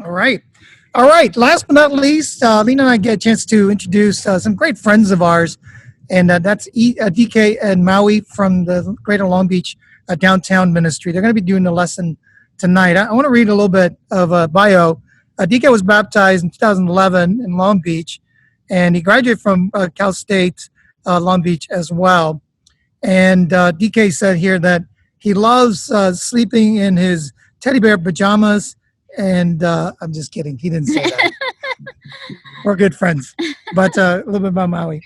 All right. All right. Last but not least, Lena and I get a chance to introduce some great friends of ours, and that's DK and Maui from the Greater Long Beach Downtown Ministry. They're going to be doing a lesson tonight. I want to read a little bit of a bio. DK was baptized in 2011 in Long Beach, and he graduated from Cal State Long Beach as well. And DK said here that he loves sleeping in his teddy bear pajamas. And I'm just kidding. He didn't say that. We're good friends. But a little bit about Maui.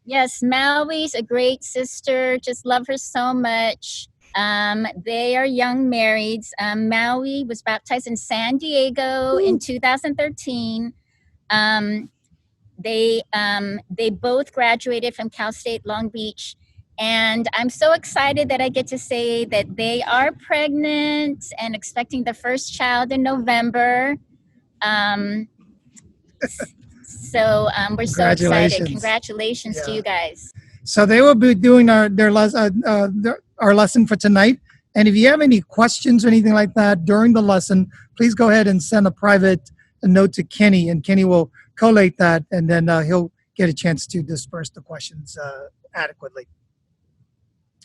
Yes, Maui's a great sister. Just love her so much. They are young marrieds. Maui was baptized in San Diego in 2013. They both graduated from Cal State Long Beach. And I'm so excited that I get to say that they are pregnant and expecting the first child in November. So we're so excited. Congratulations to you guys. So they will be doing our lesson for tonight. And if you have any questions or anything like that during the lesson, please go ahead and send a private note to Kenny, and Kenny will collate that, and then he'll get a chance to disperse the questions adequately.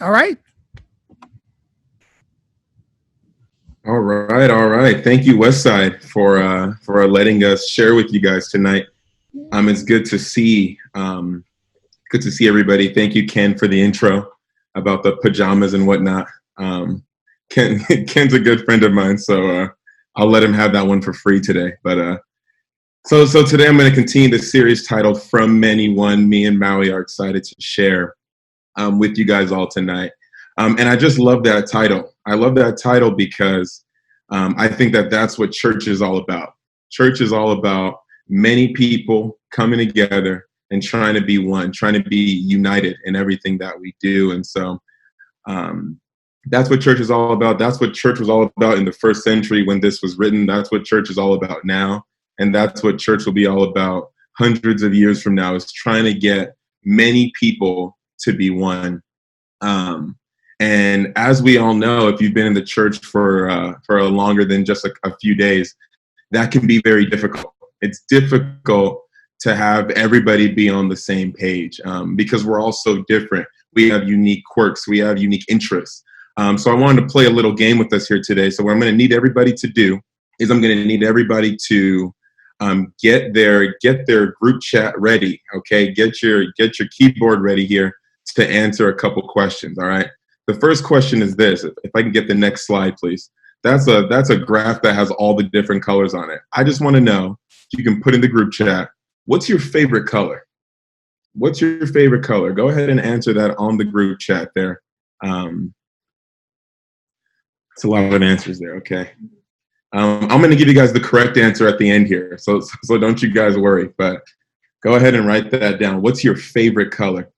All right. All right. Thank you, Westside, for letting us share with you guys tonight. It's good to see everybody. Thank you, Ken, for the intro about the pajamas and whatnot. Ken's a good friend of mine, so I'll let him have that one for free today. But so today I'm going to continue the series titled "From Many One." Me and Maui are excited to share with you guys all tonight. And I just love that title. I love that title because I think that that's what church is all about. Church is all about many people coming together and trying to be one, trying to be united in everything that we do. And so that's what church is all about. That's what church was all about in the first century when this was written. That's what church is all about now. And that's what church will be all about hundreds of years from now, is trying to get many people to be one. And as we all know, if you've been in the church for longer than just a few days, that can be very difficult. It's difficult to have everybody be on the same page because we're all so different. We have unique quirks. We have unique interests. So I wanted to play a little game with us here today. So what I'm going to need everybody to do is I'm going to need everybody to get their group chat ready. Okay, get your keyboard ready here to answer a couple questions. All right. The first question is this. If I can get the next slide, please. That's a graph that has all the different colors on it. I just want to know, you can put in the group chat, what's your favorite color? What's your favorite color? Go ahead and answer that on the group chat there. It's a lot of answers there. Okay. I'm going to give you guys the correct answer at the end here. So don't you guys worry, but go ahead and write that down. What's your favorite color?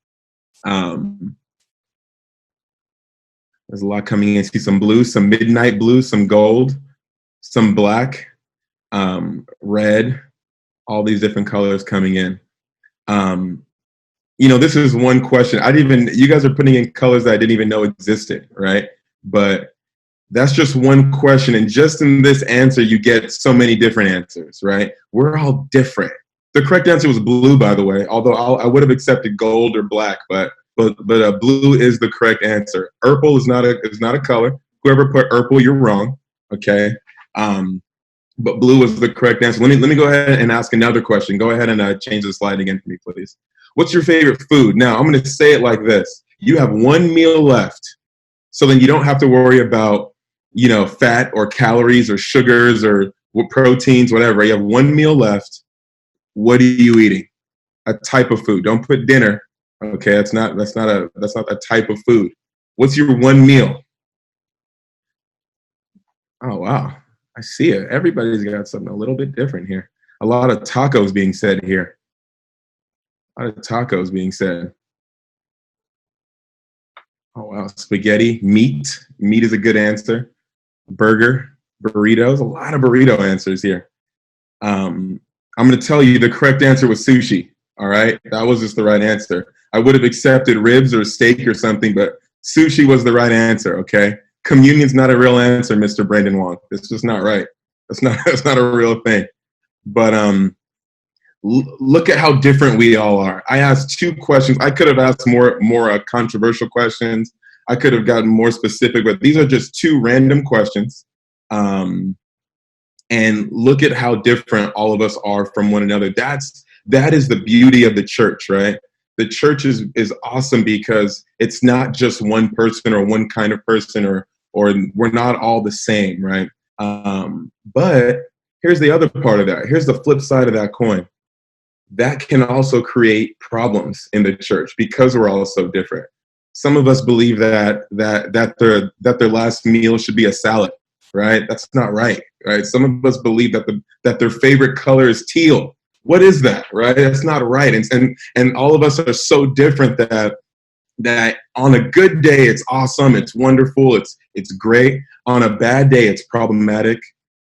There's a lot coming in. See some blue, some midnight blue, some gold, some black, red, all these different colors coming in. This is one question. You guys are putting in colors that I didn't even know existed, right? But that's just one question. And just in this answer, you get so many different answers, right? We're all different. The correct answer was blue, by the way, although I would have accepted gold or black, but blue is the correct answer. Purple is not a color. Whoever put purple, you're wrong. Okay. But blue is the correct answer. Let me go ahead and ask another question. Go ahead and change the slide again for me, please. What's your favorite food? Now, I'm going to say it like this. You have one meal left, so then you don't have to worry about, fat or calories or sugars or proteins, whatever. You have one meal left. What are you eating? A type of food. Don't put dinner. Okay, that's not a type of food. What's your one meal? Oh, wow. I see it. Everybody's got something a little bit different here. A lot of tacos being said here. A lot of tacos being said. Oh, wow. Spaghetti, meat. Meat is a good answer. Burger, burritos. A lot of burrito answers here. I'm going to tell you the correct answer was sushi. All right. That was just the right answer. I would have accepted ribs or steak or something, but sushi was the right answer. Okay. Communion's not a real answer, Mr. Brandon Wong. It's just not right. That's not that's not a real thing. But look at how different we all are. I asked 2 questions. I could have asked more controversial questions. I could have gotten more specific, but these are just 2 random questions. And look at how different all of us are from one another. That is the beauty of the church, right? The church is awesome because it's not just one person or one kind of person, or we're not all the same, right? But here's the other part of that. Here's the flip side of that coin. That can also create problems in the church because we're all so different. Some of us believe that their last meal should be a salad, right? That's not right, right? Some of us believe that their favorite color is teal. What is that, right? That's not right. And all of us are so different that on a good day it's awesome, it's wonderful, it's great. On a bad day it's problematic,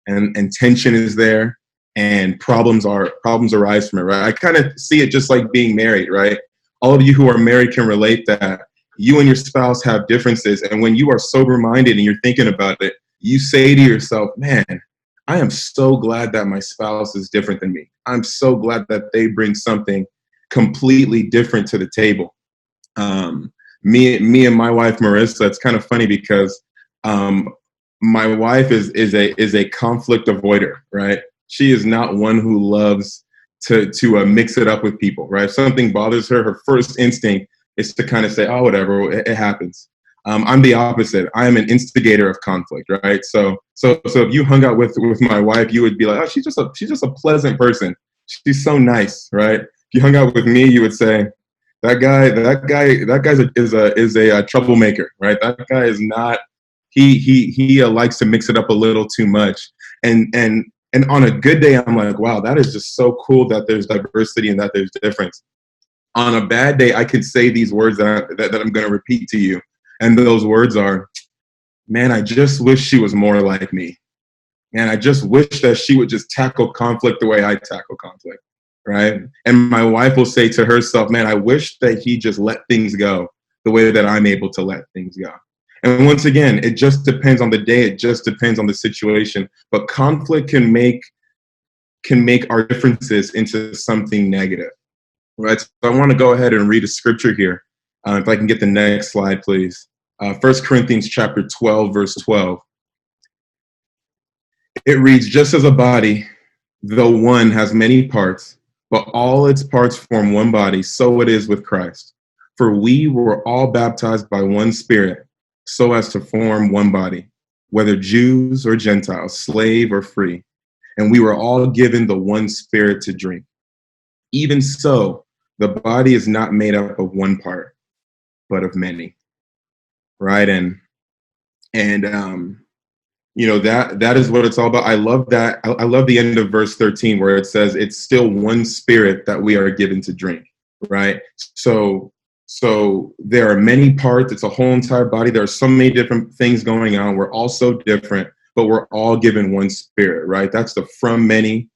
and tension is there, and problems arise from it, right? I kind of see it just like being married, right? All of you who are married can relate that you and your spouse have differences, and when you are sober-minded and you're thinking about it, you say to yourself, man, I am so glad that my spouse is different than me. I'm so glad that they bring something completely different to the table. Me and my wife Marissa, it's kind of funny because my wife is a conflict avoider, right? She is not one who loves to mix it up with people, right? If something bothers her, her first instinct is to kind of say, oh, whatever, it happens. I'm the opposite. I am an instigator of conflict, right? So if you hung out with my wife, you would be like, oh, she's just a pleasant person. She's so nice, right? If you hung out with me, you would say, that guy is a troublemaker, right? That guy is not. He likes to mix it up a little too much. And on a good day, I'm like, wow, that is just so cool that there's diversity and that there's difference. On a bad day, I could say these words that I'm going to repeat to you. And those words are, man, I just wish she was more like me. Man, I just wish that she would just tackle conflict the way I tackle conflict, right? And my wife will say to herself, man, I wish that he just let things go the way that I'm able to let things go. And once again, it just depends on the day. It just depends on the situation. But conflict can make our differences into something negative, right? So I want to go ahead and read a scripture here. If I can get the next slide, please. 1 Corinthians chapter 12, verse 12. It reads, just as a body, though one has many parts, but all its parts form one body, so it is with Christ. For we were all baptized by one Spirit, so as to form one body, whether Jews or Gentiles, slave or free. And we were all given the one Spirit to drink. Even so, the body is not made up of one part, but of many. Right? And you know, that is what it's all about. I love that. I love the end of verse 13 where it says it's still one Spirit that we are given to drink, right? So there are many parts. It's a whole entire body. There are so many different things going on. We're all so different, but we're all given one Spirit, right? That's the from many,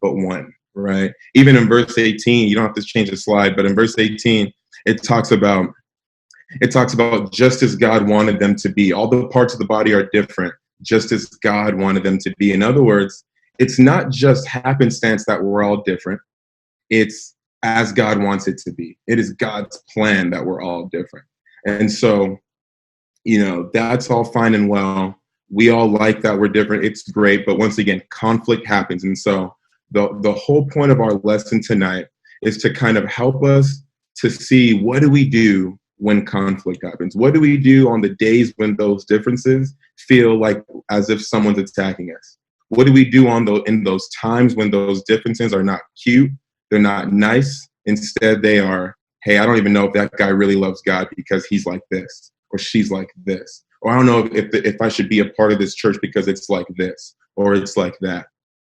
but one, right? Even in verse 18, you don't have to change the slide, but in verse 18, it talks about just as God wanted them to be. All the parts of the body are different, just as God wanted them to be. In other words, it's not just happenstance that we're all different. It's as God wants it to be. It is God's plan that we're all different. And so, you know, that's all fine and well. We all like that we're different. It's great. But once again, conflict happens. And so the whole point of our lesson tonight is to kind of help us to see, what do we do when conflict happens? What do we do on the days when those differences feel like as if someone's attacking us? What do we do in those times when those differences are not cute, they're not nice, instead they are, hey, I don't even know if that guy really loves God because he's like this, or she's like this, or I don't know if I should be a part of this church because it's like this, or it's like that.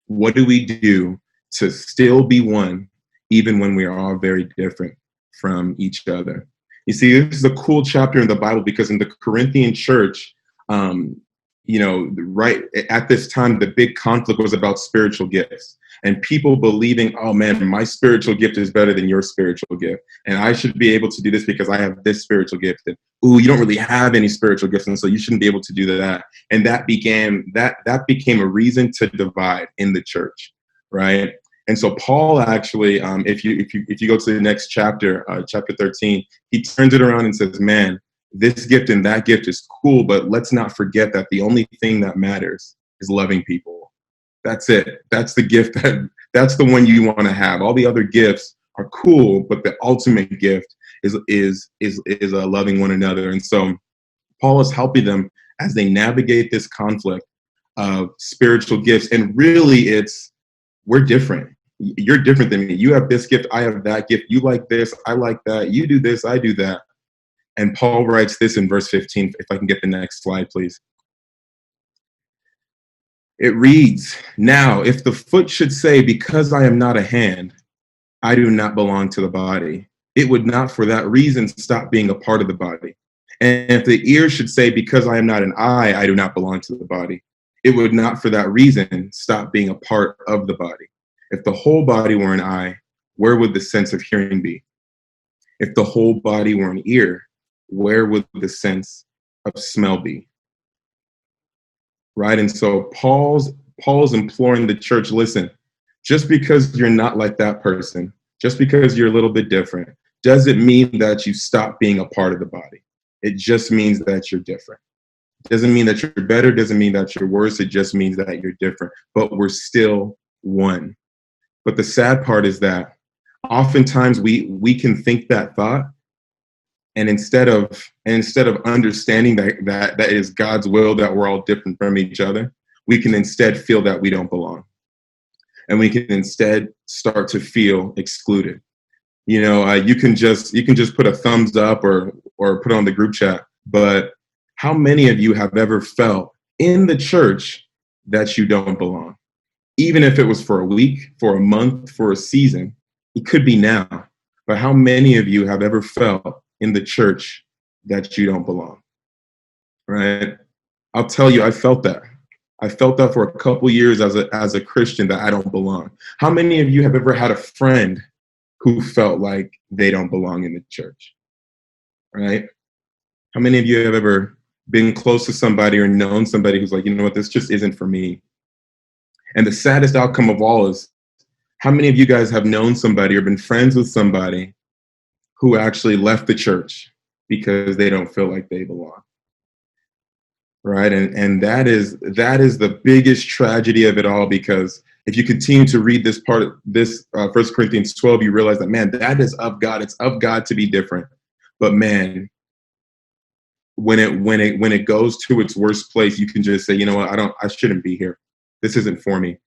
What do we do to still be one, even when we are all very different from each other? You see, this is a cool chapter in the Bible because in the Corinthian church, you know, right at this time, the big conflict was about spiritual gifts. and people believing, oh man, my spiritual gift is better than your spiritual gift, and I should be able to do this because I have this spiritual gift. And ooh, you don't really have any spiritual gifts, and so you shouldn't be able to do that. And that became a reason to divide in the church, right? And so Paul actually, if you go to the next chapter, chapter 13, he turns it around and says, man, this gift and that gift is cool, but let's not forget that the only thing that matters is loving people. That's it. That's the gift that's the one you want to have. All the other gifts are cool, but the ultimate gift is loving one another. And so Paul is helping them as they navigate this conflict of spiritual gifts. And really, we're different. You're different than me. You have this gift, I have that gift. You like this, I like that. You do this, I do that. And Paul writes this in verse 15. If I can get the next slide, please. It reads, now, if the foot should say, because I am not a hand, I do not belong to the body, it would not for that reason stop being a part of the body. And if the ear should say, because I am not an eye, I do not belong to the body, it would not for that reason stop being a part of the body. If the whole body were an eye, where would the sense of hearing be? If the whole body were an ear, where would the sense of smell be? Right? And so Paul's imploring the church, listen, just because you're not like that person, just because you're a little bit different, doesn't mean that you stop being a part of the body. It just means that you're different. It doesn't mean that you're better, doesn't mean that you're worse, it just means that you're different. But we're still one. But the sad part is that oftentimes we can think that thought, and instead of understanding that is God's will, that we're all different from each other, we can instead feel that we don't belong. And we can instead start to feel excluded. You know, you can just put a thumbs up or put on the group chat, but how many of you have ever felt in the church that you don't belong? Even if it was for a week, for a month, for a season, it could be now. But how many of you have ever felt in the church that you don't belong? Right? I'll tell you, I felt that. I felt that for a couple years as a Christian, that I don't belong. How many of you have ever had a friend who felt like they don't belong in the church? Right? How many of you have ever been close to somebody or known somebody who's like, you know what, this just isn't for me? And the saddest outcome of all is, how many of you guys have known somebody or been friends with somebody who actually left the church because they don't feel like they belong? Right? And that is the biggest tragedy of it all, because if you continue to read this part of this 1 Corinthians 12, you realize that, man, that is of God. It's of God to be different. But man, when it goes to its worst place, you can just say, you know what, I shouldn't be here. This isn't for me.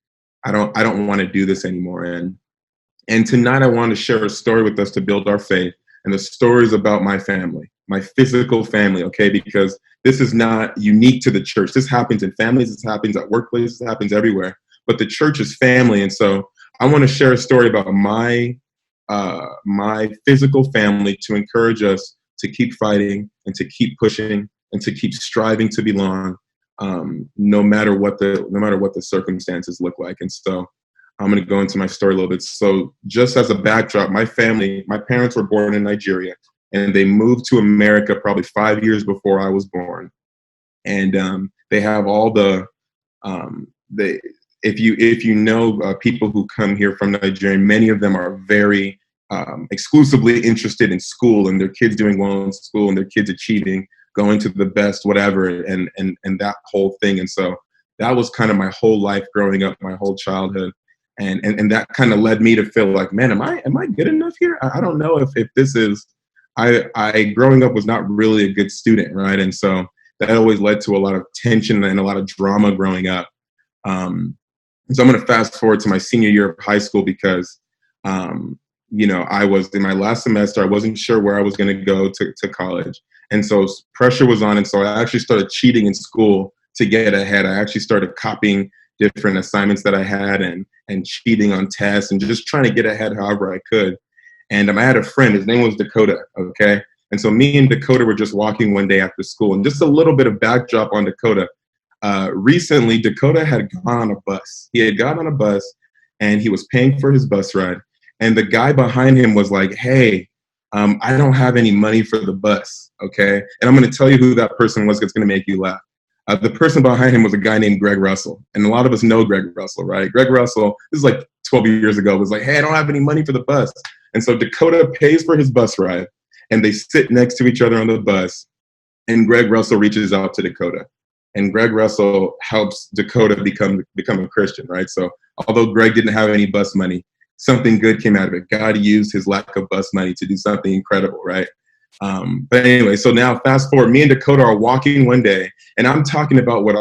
I don't want to do this anymore. And tonight I want to share a story with us to build our faith. And the story is about my family, my physical family, okay? Because this is not unique to the church. This happens in families, this happens at workplaces, this happens everywhere. But the church is family. And so I want to share a story about my physical family to encourage us to keep fighting and to keep pushing and to keep striving to belong, no matter what the circumstances look like. And so I'm going to go into my story a little bit. So just as a backdrop, my parents were born in Nigeria, and they moved to America probably 5 years before I was born. And they have all the if you know people who come here from Nigeria, many of them are very exclusively interested in school and their kids doing well in school and their kids achieving, going to the best, whatever, and that whole thing. And so that was kind of my whole life growing up, my whole childhood. And that kind of led me to feel like, man, am I good enough here? I don't know if this is, I growing up was not really a good student, right? And so that always led to a lot of tension and a lot of drama growing up. So I'm going to fast forward to my senior year of high school because, I was in my last semester. I wasn't sure where I was going to go to college. And so pressure was on. And so I actually started cheating in school to get ahead. I actually started copying different assignments that I had and cheating on tests and just trying to get ahead however I could. And I had a friend, his name was Dakota, okay? And so me and Dakota were just walking one day after school. And just a little bit of backdrop on Dakota. Recently, Dakota had gone on a bus. He had gotten on a bus, and he was paying for his bus ride. And the guy behind him was like, hey, I don't have any money for the bus, okay? And I'm going to tell you who that person was that's going to make you laugh. The person behind him was a guy named Greg Russell. And a lot of us know Greg Russell, right? Greg Russell, this is like 12 years ago, was like, hey, I don't have any money for the bus. And so Dakota pays for his bus ride, and they sit next to each other on the bus, and Greg Russell reaches out to Dakota. And Greg Russell helps Dakota become a Christian, right? So although Greg didn't have any bus money, something good came out of it. God used his lack of bus money to do something incredible, right? But anyway, so now fast forward, me and Dakota are walking one day, and I'm talking about what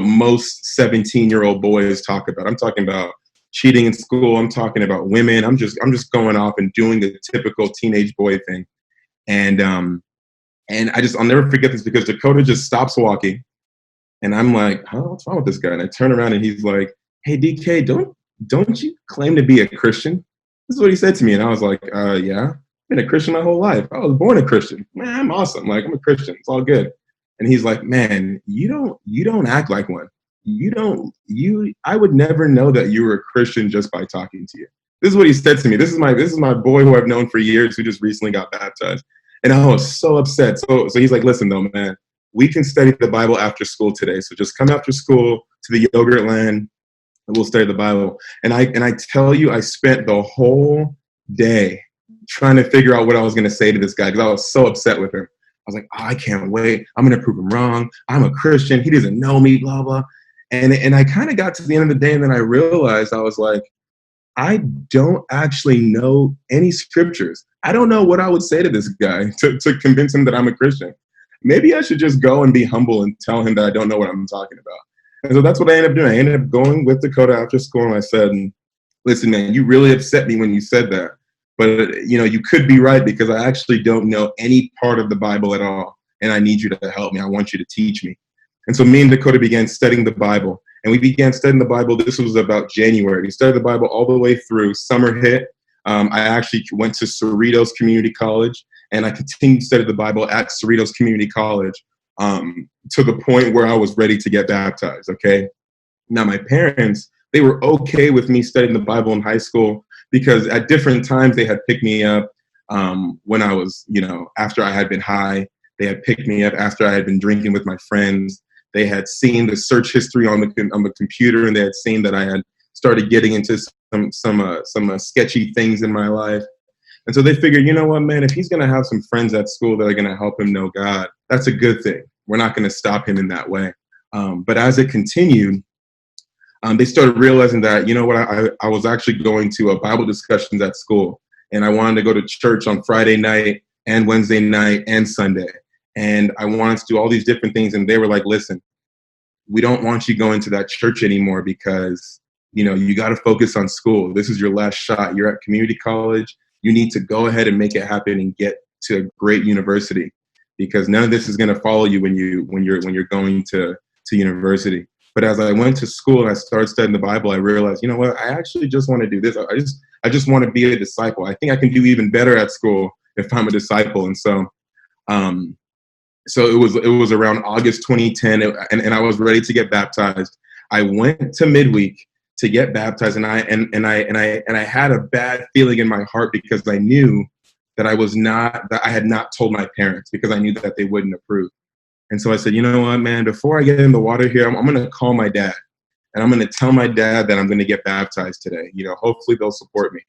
most 17-year-old boys talk about. I'm talking about cheating in school. I'm talking about women. I'm just going off and doing the typical teenage boy thing. And I'll never forget this, because Dakota just stops walking, and I'm like, huh, what's wrong with this guy? And I turn around, and he's like, hey, DK, don't you claim to be a Christian? This is what he said to me. And I was like, yeah, I've been a Christian my whole life. I was born a Christian. Man, I'm awesome. Like, I'm a Christian. It's all good. And he's like, man, you don't act like one. I would never know that you were a Christian just by talking to you. This is what he said to me. This is my boy who I've known for years, who just recently got baptized. And I was so upset. So he's like, listen though, man, we can study the Bible after school today. So just come after school to the Yogurt Land, and we'll study the Bible. And I tell you, I spent the whole day trying to figure out what I was going to say to this guy, because I was so upset with him. I was like, oh, I can't wait. I'm going to prove him wrong. I'm a Christian. He doesn't know me, blah, blah. And I kind of got to the end of the day, and then I realized, I was like, I don't actually know any scriptures. I don't know what I would say to this guy to convince him that I'm a Christian. Maybe I should just go and be humble and tell him that I don't know what I'm talking about. And so that's what I ended up doing. I ended up going with Dakota after school, and I said, listen, man, you really upset me when you said that. But, you could be right, because I actually don't know any part of the Bible at all, and I need you to help me. I want you to teach me. And so me and Dakota began studying the Bible, and we began studying the Bible. This was about January. We studied the Bible all the way through. Summer hit. I actually went to Cerritos Community College, and I continued to study the Bible at Cerritos Community College to the point where I was ready to get baptized, okay? Now, my parents, they were okay with me studying the Bible in high school, because at different times they had picked me up when I was, after I had been high. They had picked me up after I had been drinking with my friends. They had seen the search history on the computer, and they had seen that I had started getting into some sketchy things in my life. And so they figured, you know what, man, if he's going to have some friends at school that are going to help him know God, that's a good thing. We're not going to stop him in that way. But as it continued, they started realizing that, I was actually going to Bible discussions at school, and I wanted to go to church on Friday night and Wednesday night and Sunday. And I wanted to do all these different things. And they were like, listen, we don't want you going to that church anymore, because, you got to focus on school. This is your last shot. You're at community college. You need to go ahead and make it happen and get to a great university, because none of this is going to follow you when you're going to university. But as I went to school and I started studying the Bible, I realized, you know what, I actually just want to do this. I just want to be a disciple. I think I can do even better at school if I'm a disciple. And so it was around August 2010, and I was ready to get baptized. I went to Midweek to get baptized, and I had a bad feeling in my heart, because I knew that I had not told my parents, because I knew that they wouldn't approve. And so I said, you know what, man, before I get in the water here, I'm going to call my dad, and I'm going to tell my dad that I'm going to get baptized today. Hopefully they'll support me.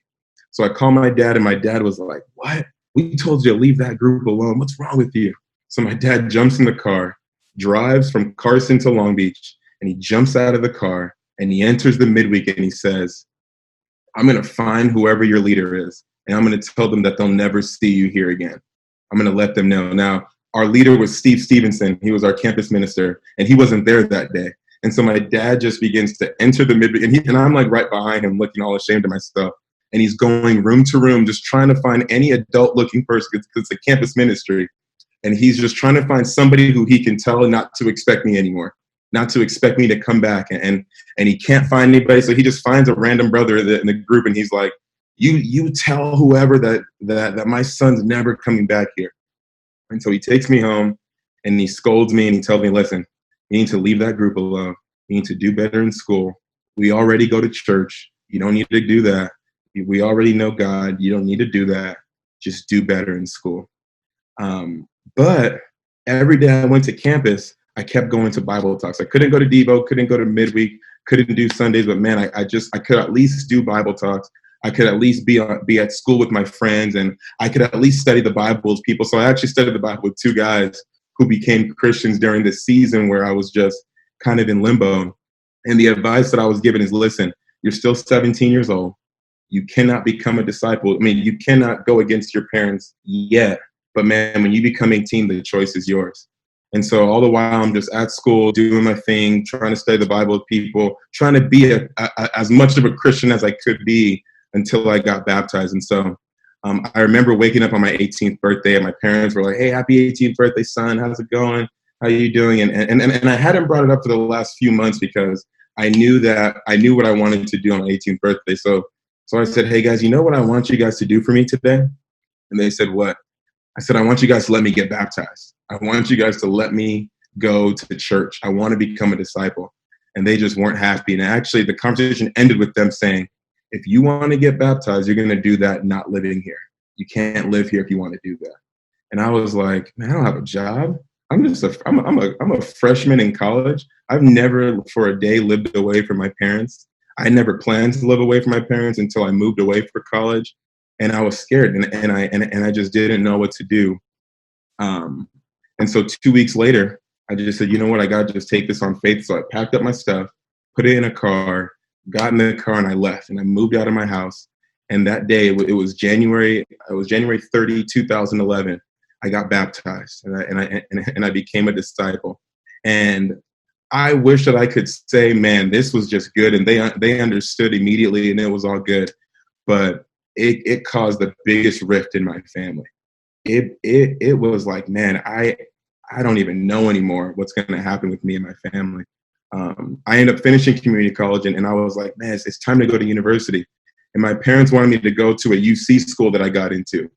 So I called my dad, and my dad was like, what? We told you to leave that group alone. What's wrong with you? So my dad jumps in the car, drives from Carson to Long Beach, and he jumps out of the car, and he enters the Midweek, and he says, I'm going to find whoever your leader is, and I'm going to tell them that they'll never see you here again. I'm going to let them know. Now, our leader was Steve Stevenson. He was our campus minister, and he wasn't there that day. And so my dad just begins to enter the Midweek, and I'm like right behind him, looking all ashamed of myself. And he's going room to room, just trying to find any adult-looking person, because it's a campus ministry. And he's just trying to find somebody who he can tell not to expect me anymore, not to expect me to come back. And he can't find anybody, so he just finds a random brother in the group, and he's like, you tell whoever that my son's never coming back here. And so he takes me home, and he scolds me, and he tells me, listen, you need to leave that group alone. You need to do better in school. We already go to church. You don't need to do that. We already know God. You don't need to do that. Just do better in school. But every day I went to campus, I kept going to Bible talks. I couldn't go to Devo, couldn't go to midweek, couldn't do Sundays, but man, I could at least do Bible talks. I could at least be at school with my friends, and I could at least study the Bible with people. So I actually studied the Bible with two guys who became Christians during this season where I was just kind of in limbo. And the advice that I was given is, listen, you're still 17 years old. You cannot become a disciple. I mean, you cannot go against your parents yet. But man, when you become 18, the choice is yours. And so all the while, I'm just at school, doing my thing, trying to study the Bible with people, trying to be as much of a Christian as I could be until I got baptized. And so I remember waking up on my 18th birthday, and my parents were like, "Hey, happy 18th birthday, son. How's it going? How are you doing?" And I hadn't brought it up for the last few months because I knew what I wanted to do on my 18th birthday. So I said, "Hey, guys, you know what I want you guys to do for me today?" And they said, "What?" I said, "I want you guys to let me get baptized. I want you guys to let me go to the church. I want to become a disciple." And they just weren't happy. And actually, the conversation ended with them saying, "If you want to get baptized, you're going to do that not living here. You can't live here if you want to do that." And I was like, "Man, I don't have a job. I'm a freshman in college. I've never for a day lived away from my parents. I never planned to live away from my parents until I moved away for college." And I was scared, and I just didn't know what to do. And so 2 weeks later, I just said, "You know what? I got to just take this on faith." So I packed up my stuff, put it in a car, got in the car, and I left. And I moved out of my house. And that day, it was January 30, 2011. I got baptized, and I became a disciple. And I wish that I could say, "Man, this was just good," and they understood immediately, and it was all good. But it caused the biggest rift in my family. It was like, man, I don't even know anymore what's going to happen with me and my family. I ended up finishing community college, and I was like, man, it's time to go to university. And my parents wanted me to go to a UC school that I got into.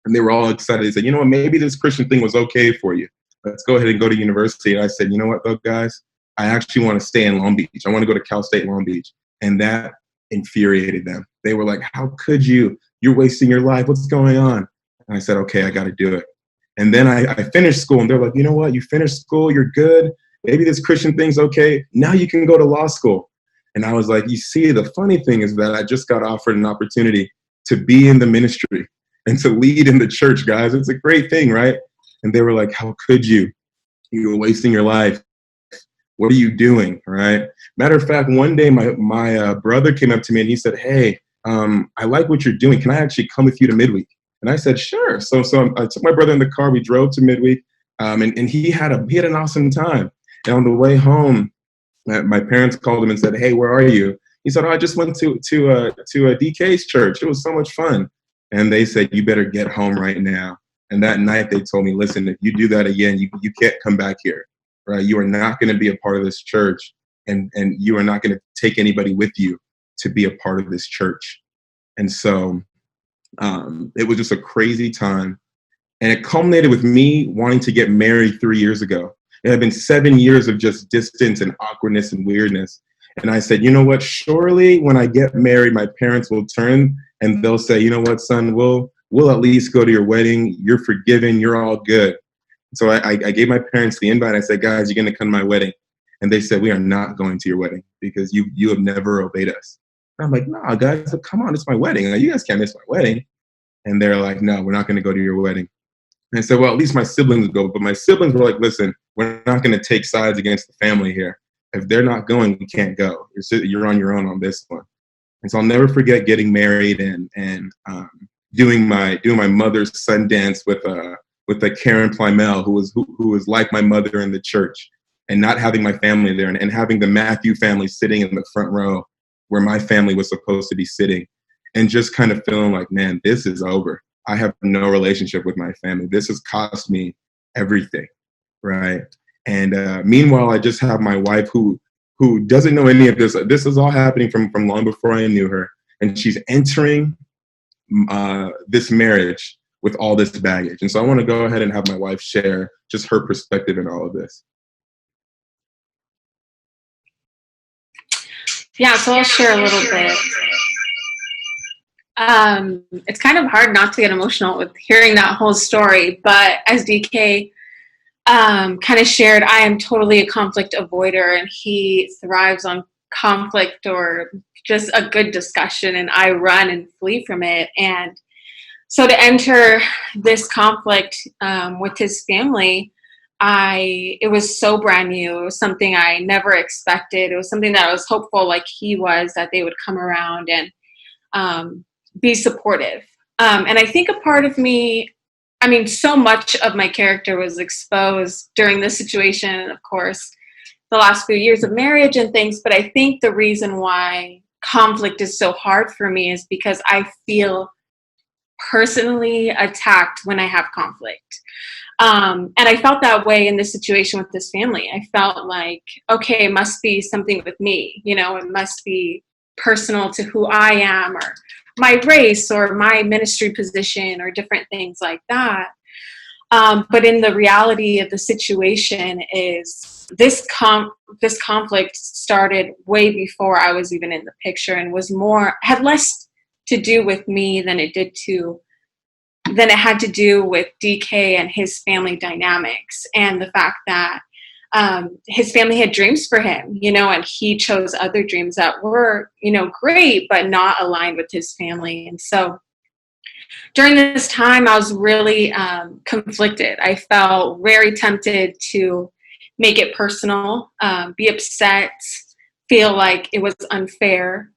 And they were all excited. They said, "You know what, maybe this Christian thing was okay for you. Let's go ahead and go to university." And I said, "You know what, though, guys? I actually want to stay in Long Beach. I want to go to Cal State Long Beach." And that infuriated them. They were like, "How could you? You're wasting your life. What's going on?" And I said, "Okay, I got to do it." And then I finished school, and they're like, "You know what? You finished school. You're good. Maybe this Christian thing's okay. Now you can go to law school." And I was like, "You see, the funny thing is that I just got offered an opportunity to be in the ministry and to lead in the church, guys. It's a great thing, right?" And they were like, "How could you? You were wasting your life. What are you doing?" Right? Matter of fact, one day my brother came up to me and he said, "Hey, I like what you're doing. Can I actually come with you to Midweek?" And I said, "Sure." So I took my brother in the car. We drove to Midweek, and he had an awesome time. And on the way home, my parents called him and said, "Hey, where are you?" He said, "Oh, I just went to a DK's church. It was so much fun." And they said, "You better get home right now." And that night they told me, "Listen, if you do that again, you can't come back here. Right? You are not going to be a part of this church, and you are not going to take anybody with you to be a part of this church." And so it was just a crazy time. And it culminated with me wanting to get married 3 years ago. It had been 7 years of just distance and awkwardness and weirdness. And I said, "You know what? Surely when I get married, my parents will turn and they'll say, 'You know what, son, we'll at least go to your wedding. You're forgiven. You're all good.'" So I gave my parents the invite. I said, "Guys, you're going to come to my wedding." And they said, "We are not going to your wedding because you have never obeyed us." And I'm like, "No, guys, come on, it's my wedding. Like, you guys can't miss my wedding." And they're like, "No, we're not going to go to your wedding." And I said, "Well, at least my siblings go." But my siblings were like, "Listen, we're not going to take sides against the family here. If they're not going, we can't go. You're on your own on this one." And so I'll never forget getting married and doing my mother's son dance with a Karen Plymell, who was like my mother in the church, and not having my family there, and having the Matthew family sitting in the front row where my family was supposed to be sitting, and just kind of feeling like, man, this is over. I have no relationship with my family. This has cost me everything, right? And meanwhile, I just have my wife who doesn't know any of this. This is all happening from long before I knew her, and she's entering this marriage with all this baggage. And so I want to go ahead and have my wife share just her perspective in all of this. Yeah, so I'll share a little bit. It's kind of hard not to get emotional with hearing that whole story, but as DK kind of shared, I am totally a conflict avoider, and he thrives on conflict or just a good discussion, and I run and flee from it. And so to enter this conflict with his family, it was so brand new. It was something I never expected. It was something that I was hopeful, like he was, that they would come around and be supportive. And I think a part of me, I mean, so much of my character was exposed during this situation, of course, the last few years of marriage and things. But I think the reason why conflict is so hard for me is because I feel personally attacked when I have conflict. And I felt that way in this situation with this family. I felt like, okay, it must be something with me. You know, it must be personal to who I am, or my race, or my ministry position, or different things like that. But in the reality of the situation is this conflict started way before I was even in the picture, and had less to do with me than it had to do with DK and his family dynamics, and the fact that his family had dreams for him, you know, and he chose other dreams that were, you know, great, but not aligned with his family. And so during this time, I was really conflicted. I felt very tempted to make it personal, be upset, feel like it was unfair.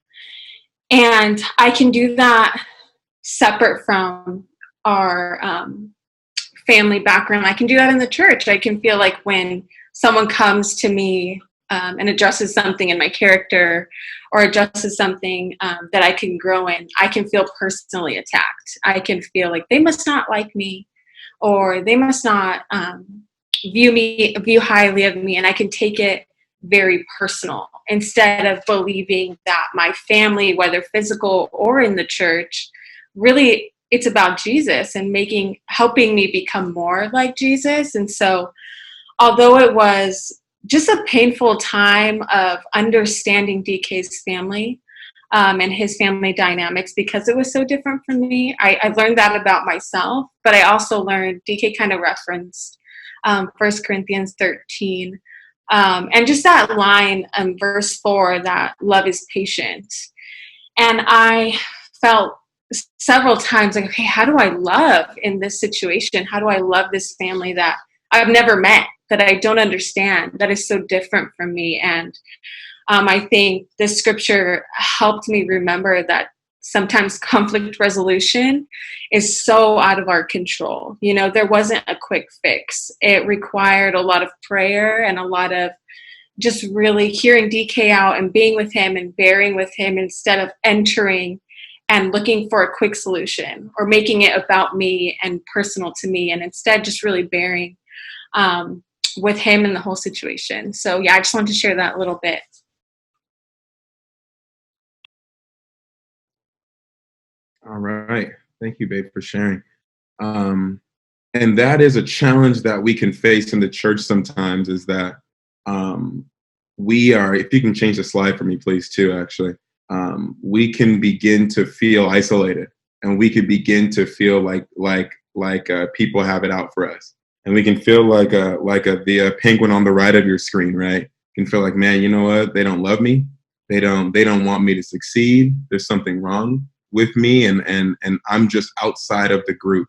And I can do that separate from our family background. I can do that in the church. I can feel like when someone comes to me and addresses something in my character, or addresses something that I can grow in, I can feel personally attacked. I can feel like they must not like me, or they must not view highly of me, and I can take it very personal, instead of believing that my family, whether physical or in the church, really, it's about Jesus and helping me become more like Jesus. And so although it was just a painful time of understanding DK's family and his family dynamics, because it was so different from me, I learned that about myself. But I also learned, DK kind of referenced 1 Corinthians 13, and just that line, verse 4, that love is patient. And I felt several times like, okay, how do I love in this situation? How do I love this family that I've never met, that I don't understand, that is so different from me? And I think this scripture helped me remember that sometimes conflict resolution is so out of our control. You know, there wasn't a quick fix. It required a lot of prayer and a lot of just really hearing DK out and being with him and bearing with him, instead of entering and looking for a quick solution or making it about me and personal to me, and instead just really bearing with him in the whole situation. So yeah, I just wanted to share that a little bit. All right. Thank you, babe, for sharing. And that is a challenge that we can face in the church sometimes, is that we are, if you can change the slide for me, please, too, actually, we can begin to feel isolated, and we could begin to feel like people have it out for us. And we can feel like the penguin on the right of your screen, right? You can feel like, man, you know what? They don't love me. They don't want me to succeed. There's something wrong with me, and I'm just outside of the group.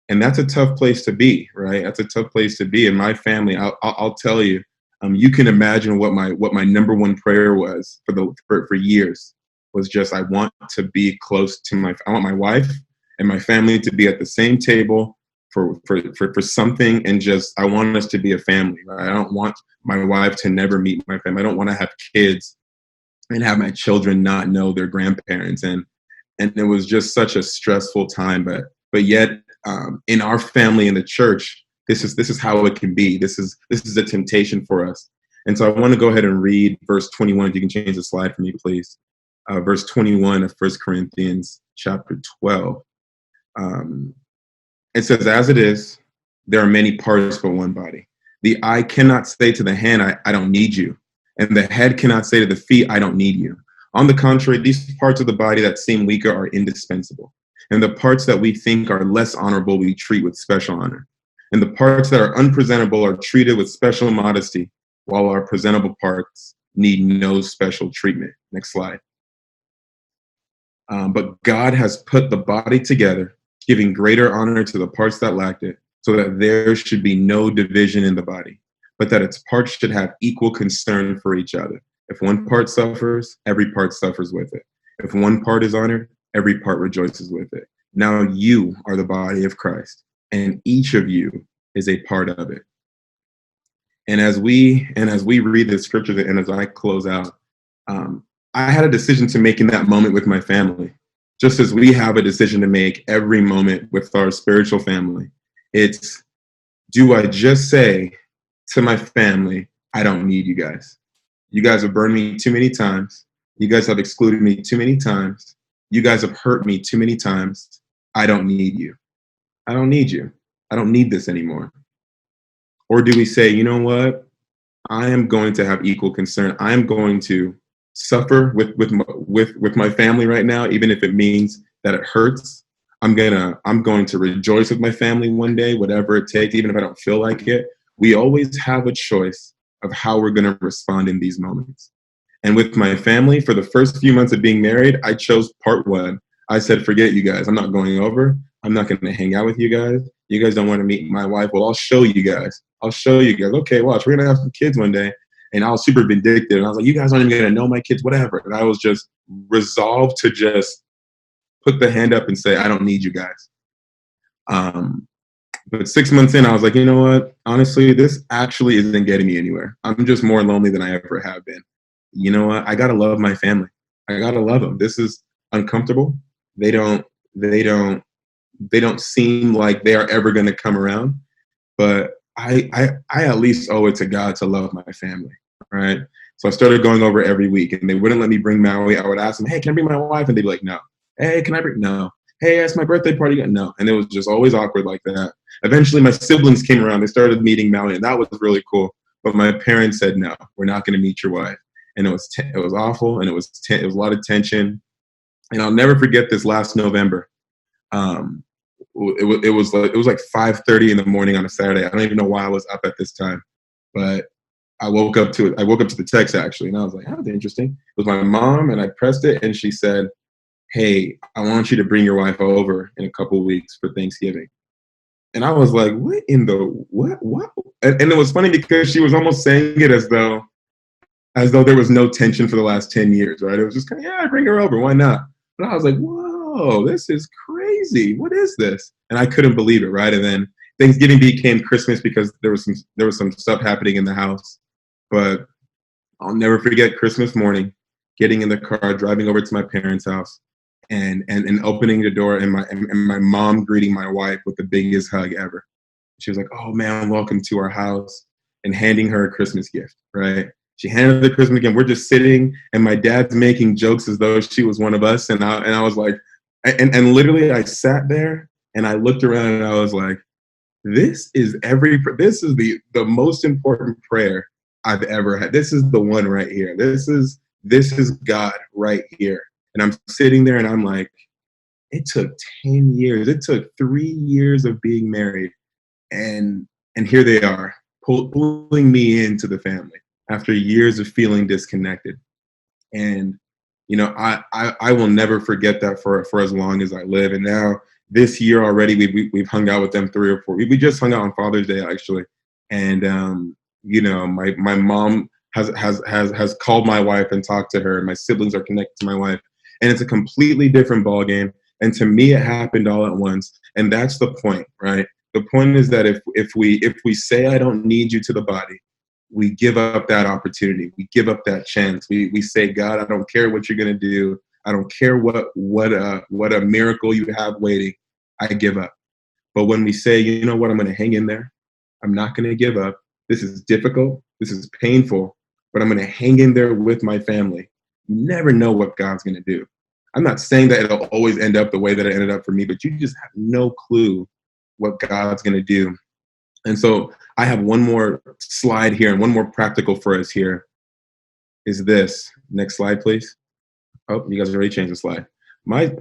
And that's a tough place to be, right? That's a tough place to be. In my family, I'll tell you, you can imagine what my number one prayer was for years, was just, I want to be close to I want my wife and my family to be at the same table for something, and just, I want us to be a family, right? I don't want my wife to never meet my family. I don't want to have kids and have my children not know their grandparents. And it was just such a stressful time, but yet in our family in the church, this is how it can be. This is a temptation for us. And so I want to go ahead and read verse 21. If you can change the slide for me, please. Verse 21 of 1 Corinthians chapter 12. It says, as it is, there are many parts but one body. The eye cannot say to the hand, I don't need you. And the head cannot say to the feet, I don't need you. On the contrary, these parts of the body that seem weaker are indispensable. And the parts that we think are less honorable, we treat with special honor. And the parts that are unpresentable are treated with special modesty, while our presentable parts need no special treatment. Next slide. But God has put the body together, giving greater honor to the parts that lacked it, so that there should be no division in the body, but that its parts should have equal concern for each other. If one part suffers, every part suffers with it. If one part is honored, every part rejoices with it. Now you are the body of Christ, and each of you is a part of it. And as we read the scripture, and as I close out, I had a decision to make in that moment with my family, just as we have a decision to make every moment with our spiritual family. It's, do I just say to my family, I don't need you guys. You guys have burned me too many times. You guys have excluded me too many times. You guys have hurt me too many times. I don't need you. I don't need you. I don't need this anymore. Or do we say, you know what? I am going to have equal concern. I am going to suffer with my family right now, even if it means that it hurts. I'm going to rejoice with my family one day, whatever it takes, even if I don't feel like it. We always have a choice of how we're going to respond in these moments. And with my family, for the first few months of being married, I chose part one. I said, forget you guys. I'm not going over. I'm not going to hang out with you guys. You guys don't want to meet my wife. Well, I'll show you guys. Okay, watch. We're going to have some kids one day. And I was super vindictive. And I was like, you guys aren't even going to know my kids, whatever. And I was just resolved to just put the hand up and say, I don't need you guys. But 6 months in, I was like, you know what? Honestly, this actually isn't getting me anywhere. I'm just more lonely than I ever have been. You know what? I got to love my family. I got to love them. This is uncomfortable. They don't seem like they are ever going to come around, but I at least owe it to God to love my family, right? So I started going over every week, and they wouldn't let me bring Maui. I would ask them, hey, can I bring my wife? And they'd be like, no. Hey, can I bring? No. Hey, it's my birthday party. No. And it was just always awkward like that. Eventually, my siblings came around. They started meeting Maui, and that was really cool. But my parents said, no, we're not going to meet your wife. And it was awful, and it was a lot of tension. And I'll never forget this last November. It was like 5:30 in the morning on a Saturday. I don't even know why I was up at this time, but I woke up to it. I woke up to the text actually, and I was like, "Oh, that's interesting." It was my mom, and I pressed it, and she said, "Hey, I want you to bring your wife over in a couple of weeks for Thanksgiving." And I was like, "What in the what?" And it was funny because she was almost saying it as though there was no tension for the last 10 years, right? It was just kind of, yeah, bring her over, why not? And I was like, whoa, this is crazy. What is this? And I couldn't believe it, right? And then Thanksgiving became Christmas because there was some stuff happening in the house. But I'll never forget Christmas morning, getting in the car, driving over to my parents' house, and opening the door, and my mom greeting my wife with the biggest hug ever. She was like, "Oh man, welcome to our house," and handing her a Christmas gift, right? She handed the Christmas gift. We're just sitting, and my dad's making jokes as though she was one of us, and I was like, and literally I sat there and I looked around and I was like, this is the most important prayer I've ever had. This is the one right here. This is God right here. And I'm sitting there and I'm like, it took 10 years. It took 3 years of being married. And here they are, pulling me into the family after years of feeling disconnected. And, you know, I will never forget that for as long as I live. And now this year already, we've hung out with them 3 or 4. We just hung out on Father's Day, actually. And, you know, my mom has called my wife and talked to her, and my siblings are connected to my wife. And it's a completely different ballgame. And to me, it happened all at once. And that's the point, right? The point is that if we say, I don't need you to the body, we give up that opportunity. We give up that chance. We say, God, I don't care what you're going to do. I don't care what a miracle you have waiting. I give up. But when we say, you know what, I'm going to hang in there. I'm not going to give up. This is difficult. This is painful, but I'm going to hang in there with my family. You never know what God's going to do. I'm not saying that it'll always end up the way that it ended up for me, but you just have no clue what God's going to do. And so I have one more slide here, and one more practical for us here is this. Next slide, please. Oh, you guys already changed the slide. My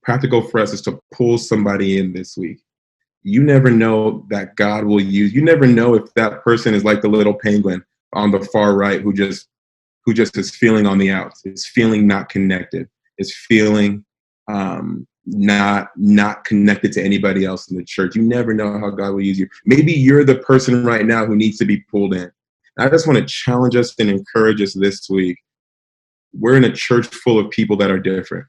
practical for us is to pull somebody in this week. You never know that God will use. You never know if that person is like the little penguin on the far right who just is feeling on the outs, is feeling not connected, is feeling not connected to anybody else in the church. You never know how God will use you. Maybe you're the person right now who needs to be pulled in. I just want to challenge us and encourage us this week. We're in a church full of people that are different.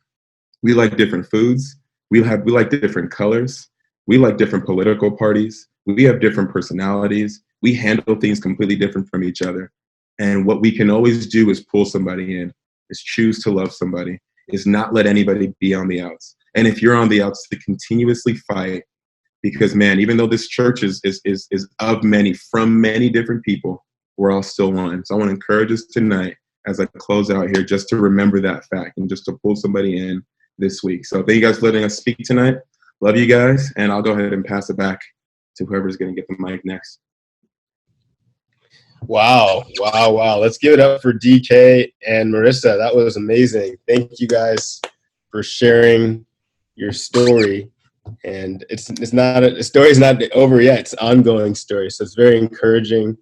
We like different foods. We like different colors. We like different political parties. We have different personalities. We handle things completely different from each other. And what we can always do is pull somebody in, is choose to love somebody, is not let anybody be on the outs. And if you're on the outs, to continuously fight, because man, even though this church is of many, from many different people, we're all still one. So I want to encourage us tonight as I close out here, just to remember that fact and just to pull somebody in this week. So thank you guys for letting us speak tonight. Love you guys. And I'll go ahead and pass it back to whoever's going to get the mic next. Wow. Let's give it up for DK and Marissa. That was amazing. Thank you guys for sharing your story. And the story is not over yet. It's an ongoing story. So it's very encouraging,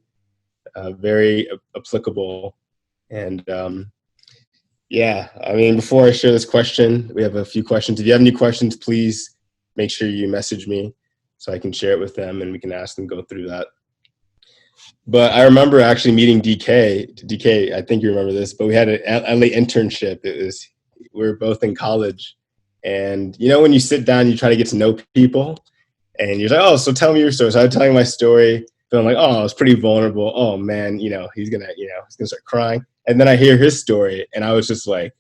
very applicable. And before I share this question, we have a few questions. If you have any questions, please make sure you message me so I can share it with them and we can ask them, go through that. But I remember actually meeting DK. DK, I think you remember this, but we had an LA internship. We were both in college. And when you sit down, you try to get to know people and you're like, oh, so tell me your story. So I was telling my story, but I'm like, oh, I was pretty vulnerable. Oh man, he's gonna start crying. And then I hear his story and I was just like,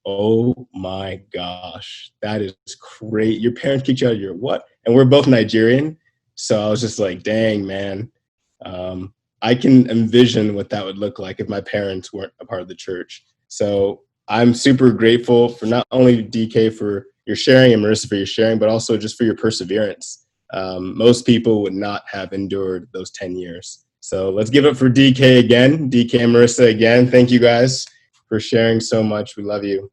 oh my gosh, that is great. Your parents kicked you out of your what? And we're both Nigerian. So I was just like, dang, man. I can envision what that would look like if my parents weren't a part of the church. So I'm super grateful for not only DK for your sharing and Marissa for your sharing, but also just for your perseverance. Most people would not have endured those 10 years. So let's give it for DK again. DK and Marissa again. Thank you guys for sharing so much. We love you.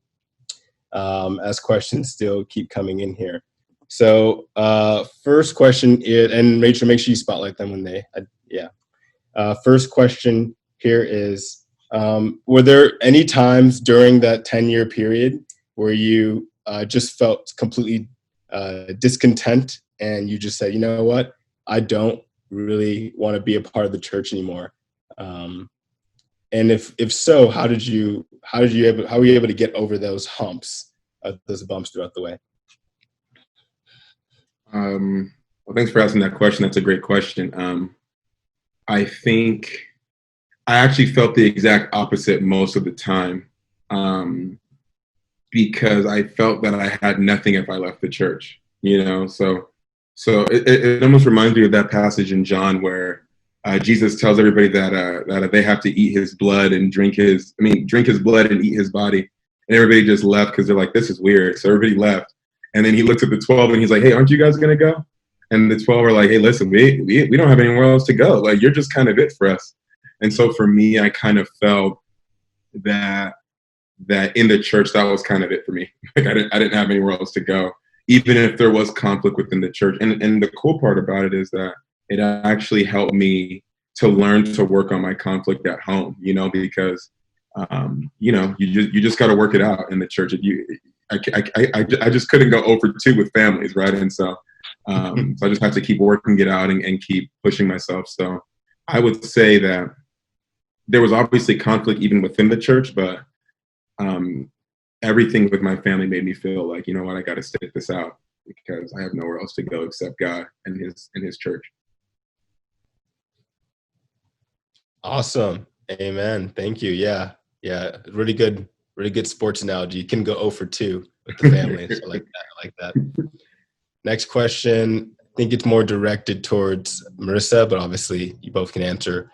As questions still keep coming in here. So first question is, and make sure you spotlight them when they, first question here is, were there any times during that 10-year period where you just felt completely discontent and you just said, you know what, I don't really want to be a part of the church anymore? And if so, how were you able to get over those humps, those bumps throughout the way? Well, thanks for asking that question. That's a great question. I think I actually felt the exact opposite most of the time, because I felt that I had nothing if I left the church, So it almost reminds me of that passage in John where Jesus tells everybody that they have to eat his blood and drink his blood and eat his body, and everybody just left because they're like, this is weird. So everybody left, and then he looks at the 12 and he's like, hey, aren't you guys gonna go? And the 12 are like, hey, listen, we don't have anywhere else to go. Like, you're just kind of it for us. And so for me, I kind of felt that in the church, that was kind of it for me. Like I didn't have anywhere else to go, even if there was conflict within the church. And the cool part about it is that it actually helped me to learn to work on my conflict at home, because, you just got to work it out in the church. I just couldn't go over 2 with families, right? And so I just have to keep working it out and keep pushing myself. So I would say that there was obviously conflict even within the church, but everything with my family made me feel like, you know what, I got to stick this out because I have nowhere else to go except God and his church. Awesome. Amen. Thank you. Yeah. Really good sports analogy. You can go 0 for 2 with the family. So I like that. Next question. I think it's more directed towards Marissa, but obviously you both can answer.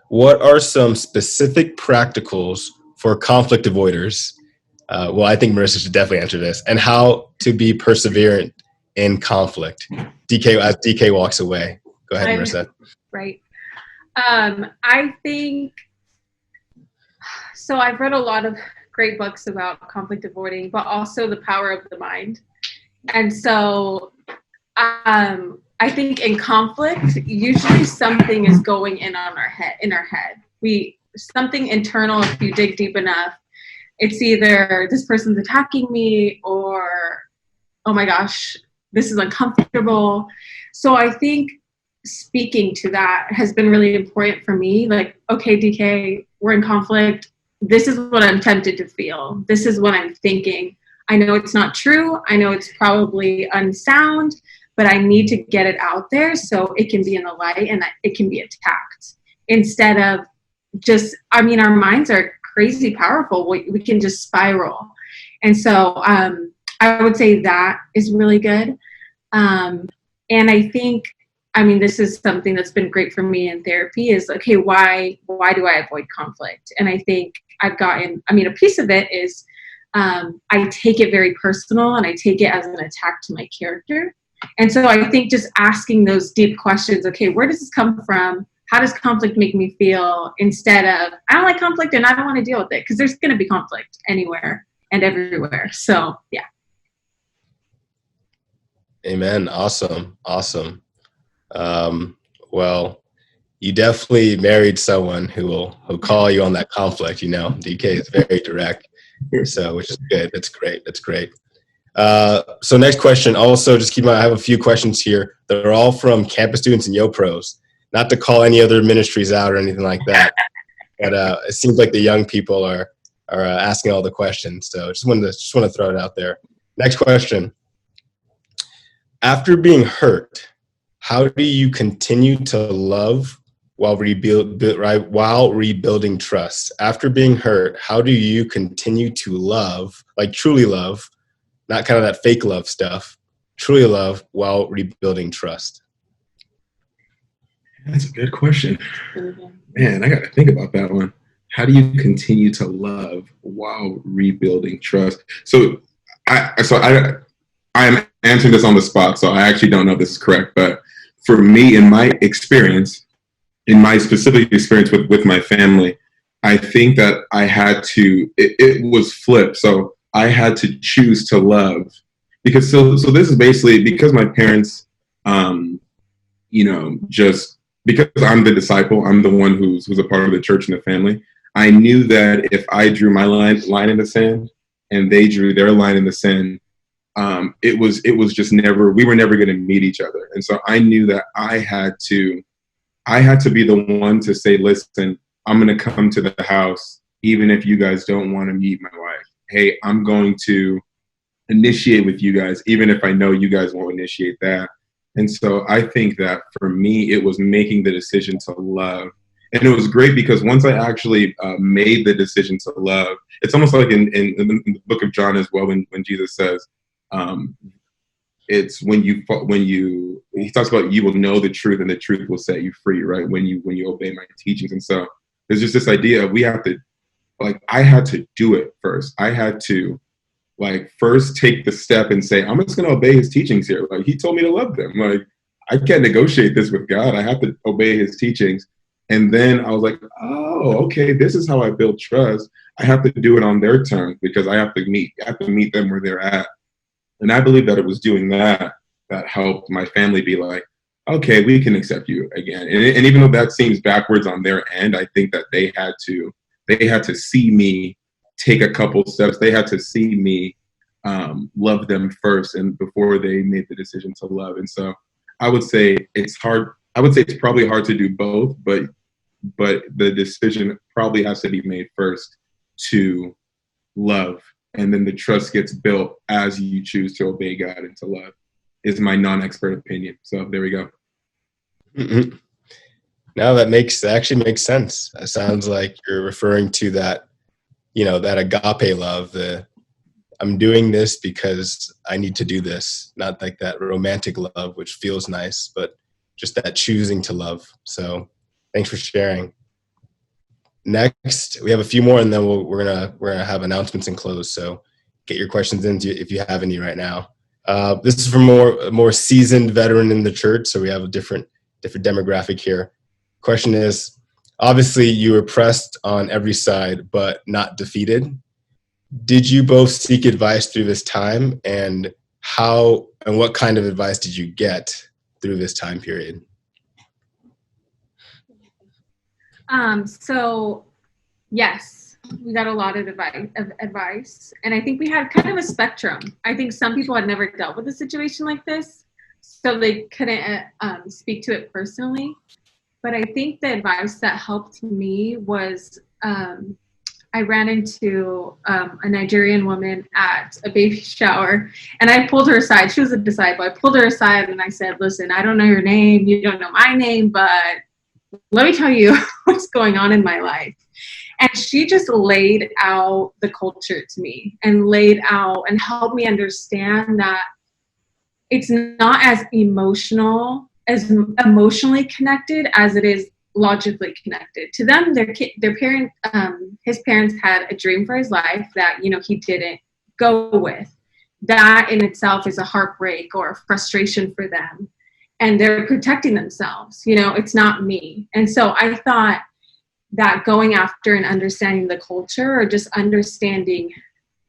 What are some specific practicals for conflict avoiders? Well, I think Marissa should definitely answer this. And how to be perseverant in conflict. As DK walks away. Go ahead, Marissa. Right. I think So I've read a lot of great books about conflict avoiding, but also the power of the mind. And so I think in conflict, usually something is going in our head. Something internal, if you dig deep enough, it's either this person's attacking me or, oh my gosh, this is uncomfortable. So I think speaking to that has been really important for me. Like, okay, DK, we're in conflict. This is what I'm tempted to feel. This is what I'm thinking. I know it's not true. I know it's probably unsound, but I need to get it out there so it can be in the light and it can be attacked. Instead of just, I mean, our minds are crazy powerful. We can just spiral. And so I would say that is really good. And I think, I mean, this is something that's been great for me in therapy is, okay, why do I avoid conflict? And I think a piece of it is I take it very personal and I take it as an attack to my character. And so I think just asking those deep questions, okay, where does this come from? How does conflict make me feel? Instead of, I don't like conflict and I don't want to deal with it, because there's going to be conflict anywhere and everywhere. So, yeah. Amen. Awesome. Well, you definitely married someone who'll call you on that conflict. You know, DK is very direct, so which is good. That's great. So next question. Also, just keep in mind, I have a few questions here. They're all from campus students and YoPros. Not to call any other ministries out or anything like that, but it seems like the young people are asking all the questions. So just want to throw it out there. Next question. After being hurt, how do you continue to love while rebuilding trust? After being hurt, how do you continue to love, like truly love, not kind of that fake love stuff, truly love while rebuilding trust? That's a good question. Man, I got to think about that one. How do you continue to love while rebuilding trust? So I'm answering this on the spot, so I actually don't know if this is correct, but for me, in my specific experience with my family, I think that I had to, it was flipped. So I had to choose to love, because so this is basically because my parents, just because I'm the disciple, I'm the one who's a part of the church and the family. I knew that if I drew my line in the sand and they drew their line in the sand, it was just we were never going to meet each other. And so I knew that I had to be the one to say, listen, I'm going to come to the house, even if you guys don't want to meet my wife. Hey, I'm going to initiate with you guys, even if I know you guys won't initiate that. And so I think that for me, it was making the decision to love. And it was great because once I actually made the decision to love, it's almost like in the book of John as well, when Jesus says, it's when he talks about, you will know the truth and the truth will set you free, right? When you obey my teachings. And so there's just this idea of I had to do it first. I had to first take the step and say, I'm just going to obey his teachings here. Like, he told me to love them. Like, I can't negotiate this with God. I have to obey his teachings. And then I was like, oh, okay, this is how I build trust. I have to do it on their terms because I have to meet them where they're at. And I believe that it was doing that helped my family be like, okay, we can accept you again. And even though that seems backwards on their end, I think that they had to see me take a couple steps. They had to see me love them first, and before they made the decision to love. And so I would say it's hard. I would say it's probably hard to do both, but the decision probably has to be made first to love, and then the trust gets built as you choose to obey God and to love, is my non-expert opinion. So there we go. Mm-hmm. No, that actually makes sense. It sounds like you're referring to that, that agape love, I'm doing this because I need to do this, not like that romantic love, which feels nice, but just that choosing to love. So thanks for sharing. Next, we have a few more, and then we're gonna have announcements and close. So get your questions in if you have any right now. This is from a more seasoned veteran in the church, so we have a different demographic here. Question is, obviously you were pressed on every side, but not defeated. Did you both seek advice through this time, and how and what kind of advice did you get through this time period? So yes, we got a lot of advice. And I think we had kind of a spectrum. I think some people had never dealt with a situation like this, so they couldn't speak to it personally. But I think the advice that helped me was I ran into a Nigerian woman at a baby shower, and I pulled her aside. She was a disciple. I pulled her aside and I said, listen, I don't know your name. You don't know my name, but let me tell you what's going on in my life. And she just laid out the culture to me and laid out and helped me understand that it's not as emotionally connected as it is logically connected. To them, their parent, his parents had a dream for his life that, he didn't go with. That in itself is a heartbreak or a frustration for them. And they're protecting themselves. It's not me. And so I thought that going after and understanding the culture, or just understanding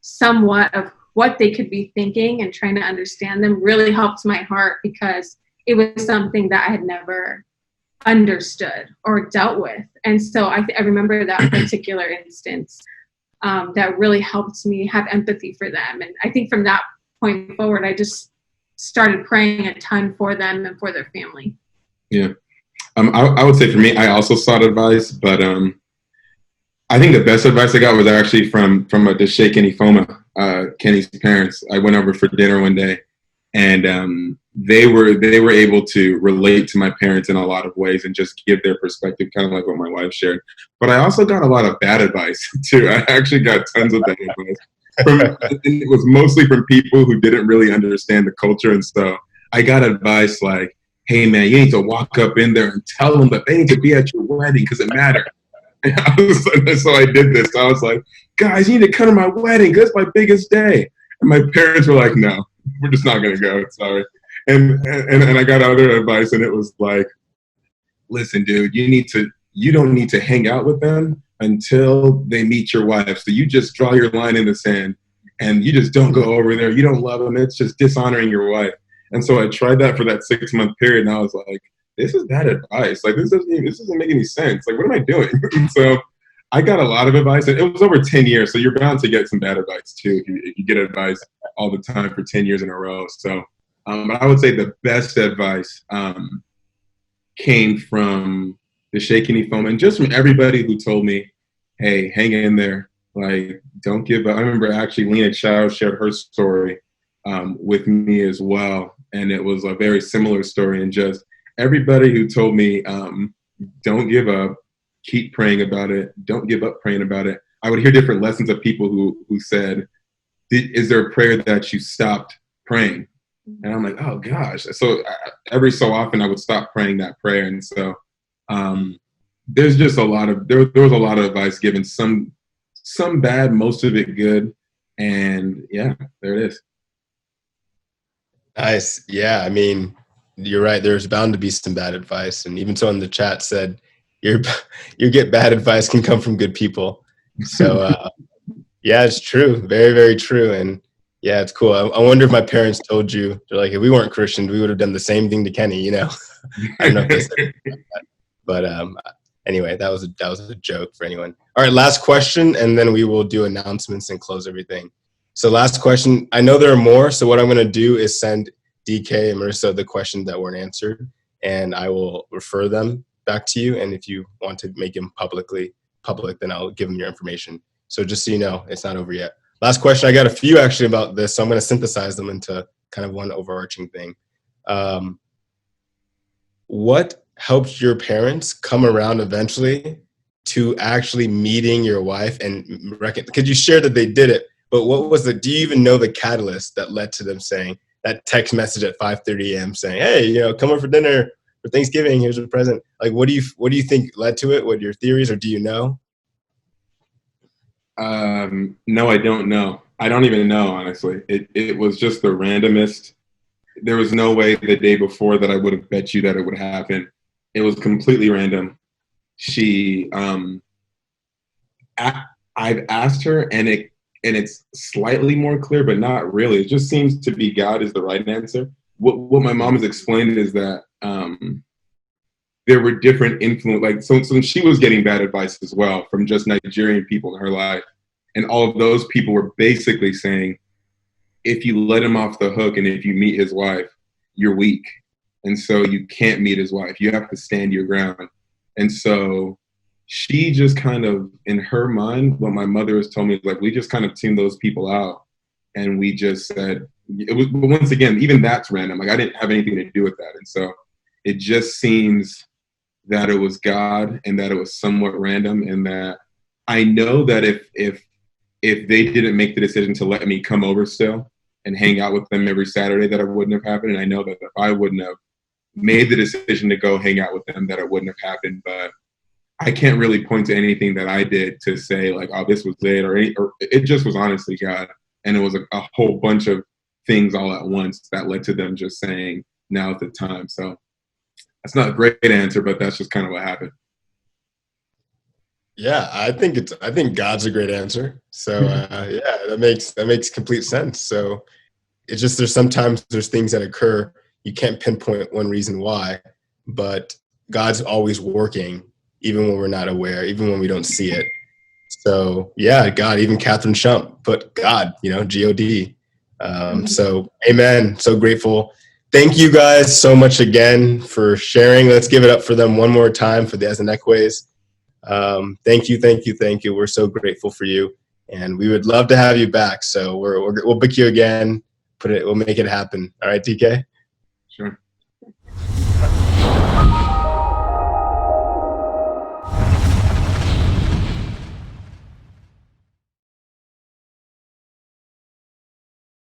somewhat of what they could be thinking and trying to understand them, really helped my heart, because it was something that I had never understood or dealt with. And so I remember that particular instance that really helped me have empathy for them. And I think from that point forward, I just started praying a ton for them and for their family. Yeah. I would say for me, I also sought advice, but I think the best advice I got was actually from the Sheikh and Ifoma, Kenny's parents. I went over for dinner one day, and they were able to relate to my parents in a lot of ways and just give their perspective, kind of like what my wife shared. But I also got a lot of bad advice too. I actually got tons of bad advice. It was mostly from people who didn't really understand the culture, and so I got advice like, hey man, you need to walk up in there and tell them that they need to be at your wedding because it mattered. So I did this. I was like, guys, you need to come to my wedding because it's my biggest day. And my parents were like, no, we're just not going to go. Sorry. And I got other advice, and it was like, listen, dude, you don't need to hang out with them until they meet your wife. So you just draw your line in the sand, and you just don't go over there. You don't love them. It's just dishonoring your wife. And so I tried that for that 6-month period, and I was like, this is bad advice. Like, this doesn't make any sense. Like, what am I doing? So I got a lot of advice, and it was over 10 years. So you're bound to get some bad advice too if you get advice all the time for 10 years in a row. So but I would say the best advice came from the Sheikh and Ifoma, and just from everybody who told me, hey, hang in there. Like, don't give up. I remember actually Lena Chow shared her story with me as well. And it was a very similar story. And just everybody who told me, don't give up, keep praying about it, don't give up praying about it. I would hear different lessons of people who said, is there a prayer that you stopped praying? And I'm like, oh gosh. So every so often I would stop praying that prayer. And so there's just there was a lot of advice given, some bad, most of it good. And yeah, there it is. Nice. Yeah, I mean, you're right. There's bound to be some bad advice, and even someone in the chat said, "You get bad advice can come from good people." So, yeah, it's true. Very, very true. And yeah, it's cool. I wonder if my parents told you, they're like, if we weren't Christians, we would have done the same thing to Kenny. I don't know if they said that, but anyway, that was a joke for anyone. All right, last question, and then we will do announcements and close everything. So last question. I know there are more, so what I'm going to do is send Dike and Marissa the questions that weren't answered, and I will refer them back to you. And if you want to make them public, then I'll give them your information. So just so you know, it's not over yet. Last question. I got a few actually about this, so I'm going to synthesize them into kind of one overarching thing. What helped your parents come around eventually to actually meeting your wife? And could you share that they did it? But what was do you even know the catalyst that led to them saying that text message at 5:30 a.m. saying, hey, come over for dinner for Thanksgiving, here's a present? Like, what do you think led to it? What are your theories, or do you know? No, I don't know. I don't even know, honestly. It was just the randomest. There was no way the day before that I would have bet you that it would happen. It was completely random. she, I've asked her, and it's slightly more clear, but not really. It just seems to be God is the right answer. What my mom has explained is that there were different influence, like so she was getting bad advice as well from just Nigerian people in her life, and all of those people were basically saying, if you let him off the hook and if you meet his wife, you're weak, and so you can't meet his wife. You have to stand your ground. And so she just kind of, in her mind, what my mother has told me is like, we just kind of tuned those people out, and we just said, it was, but once again, even that's random. Like, I didn't have anything to do with that. And so it just seems that it was God, and that it was somewhat random, and that I know that if they didn't make the decision to let me come over still and hang out with them every Saturday, that it wouldn't have happened. And I know that if I wouldn't have made the decision to go hang out with them, that it wouldn't have happened. But I can't really point to anything that I did to say like, oh, this was it, or it just was honestly God. And it was a whole bunch of things all at once that led to them just saying now at the time. So that's not a great answer, but that's just kind of what happened. Yeah, I think God's a great answer. So yeah, that makes complete sense. So it's just there's things that occur, you can't pinpoint one reason why, but God's always working, even when we're not aware, even when we don't see it. So yeah, God, even Catherine Shump put God, G-O-D. So amen. So grateful. Thank you guys so much again for sharing. Let's give it up for them one more time, for the Ezenekwes. Thank you. We're so grateful for you, and we would love to have you back. So we'll book you again. We'll make it happen. All right, DK.